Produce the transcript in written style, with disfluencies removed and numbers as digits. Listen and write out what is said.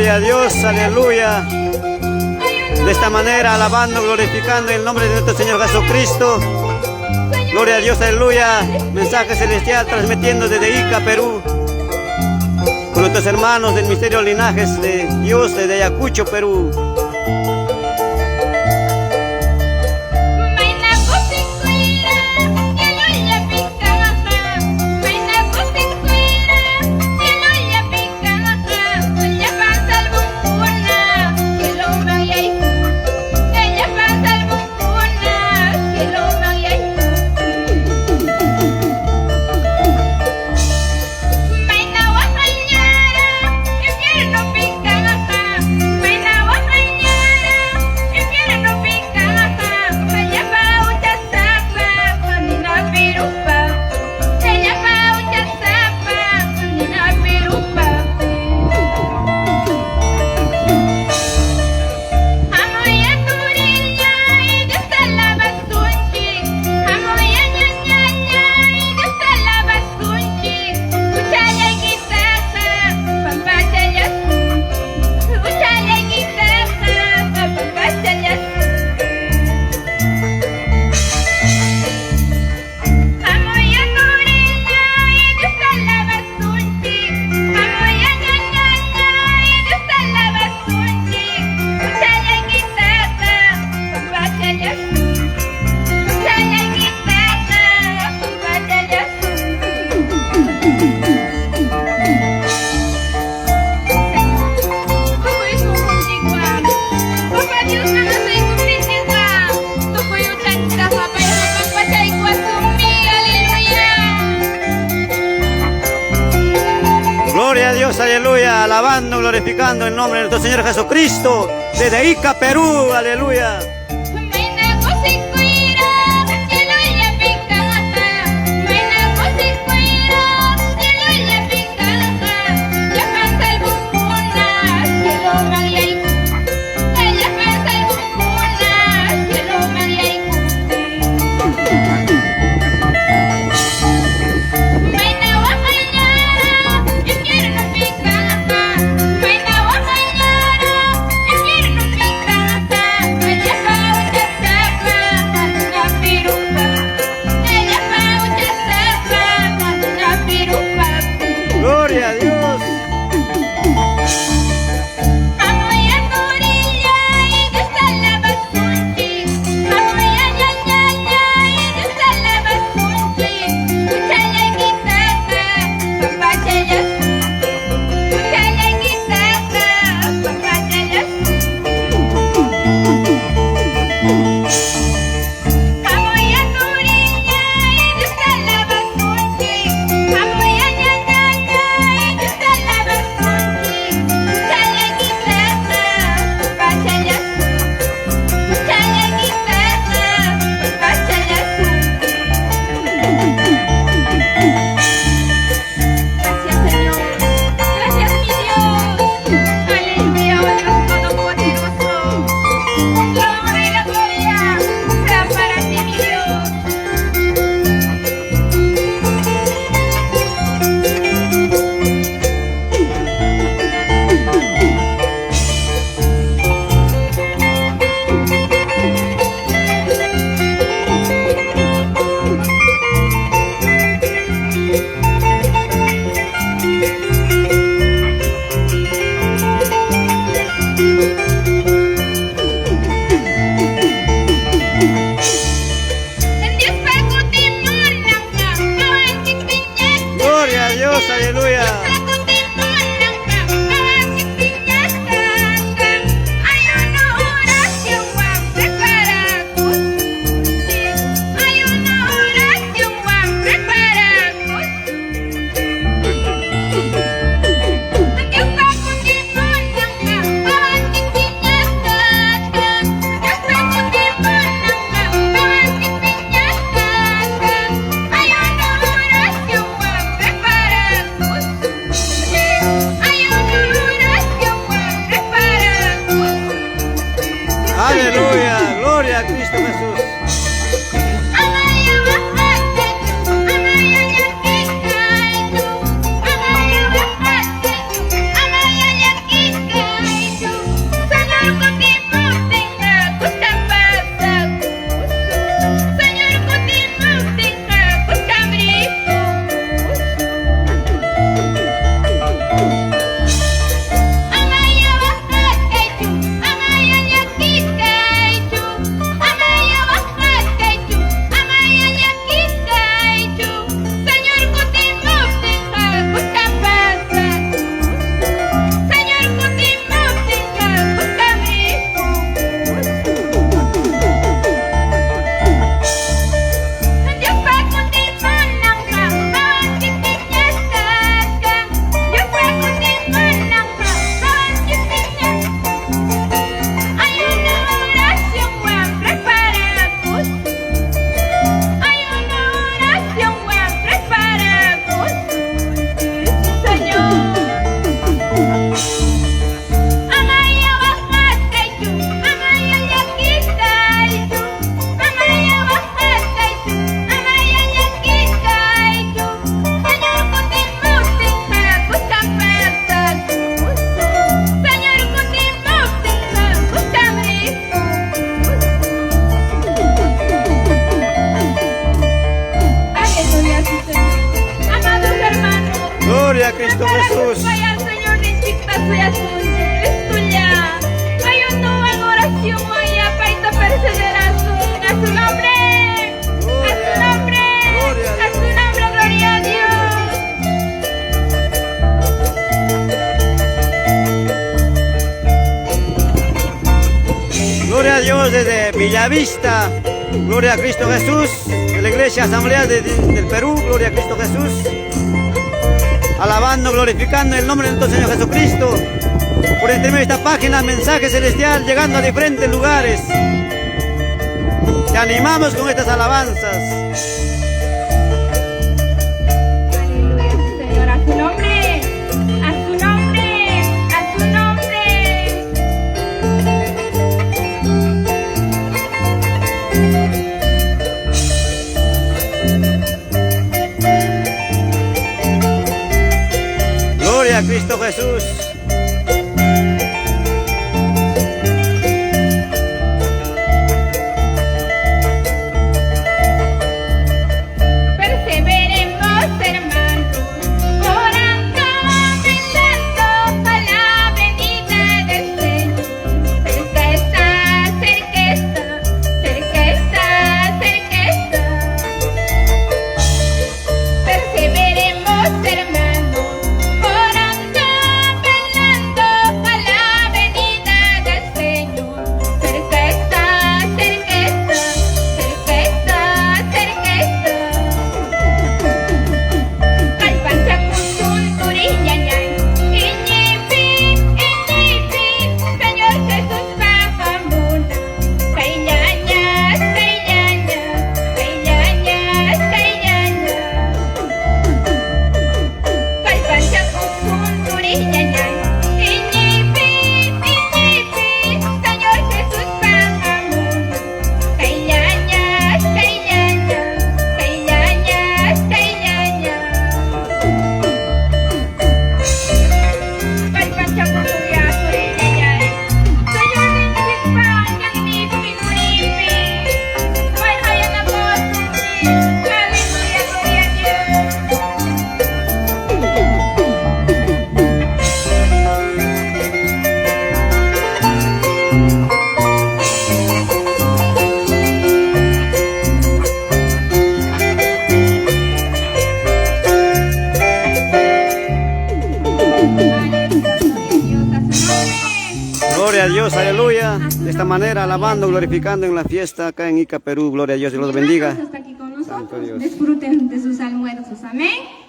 Gloria a Dios, aleluya. De esta manera, alabando, glorificando el nombre de nuestro Señor Jesucristo. Gloria a Dios, aleluya. Mensaje celestial transmitiendo desde Ica, Perú. Con nuestros hermanos del Ministerio Linajes de Dios desde Ayacucho, Perú. Gloria a Dios, aleluya, alabando, glorificando el nombre de nuestro Señor Jesucristo, desde Ica, Perú, aleluya. Gloria a Dios. Gloria a Dios, aleluya. Aleluya, gloria a Cristo Jesús. Saludos desde Villavista. Gloria a Cristo Jesús. De la Iglesia Asamblea del Perú. Gloria a Cristo Jesús. Alabando, glorificando el nombre de nuestro Señor Jesucristo. Por intermedio de esta página, mensaje celestial, llegando a diferentes lugares. Te animamos con estas alabanzas. Aleluya, Señor, a su nombre, a su nombre, a su nombre. Gloria a Cristo Jesús. Gloria a Dios, aleluya. De esta manera, alabando, glorificando en la fiesta acá en Ica, Perú. Gloria a Dios, Dios los bendiga. Hasta aquí con nosotros. Disfruten de sus almuerzos. Amén.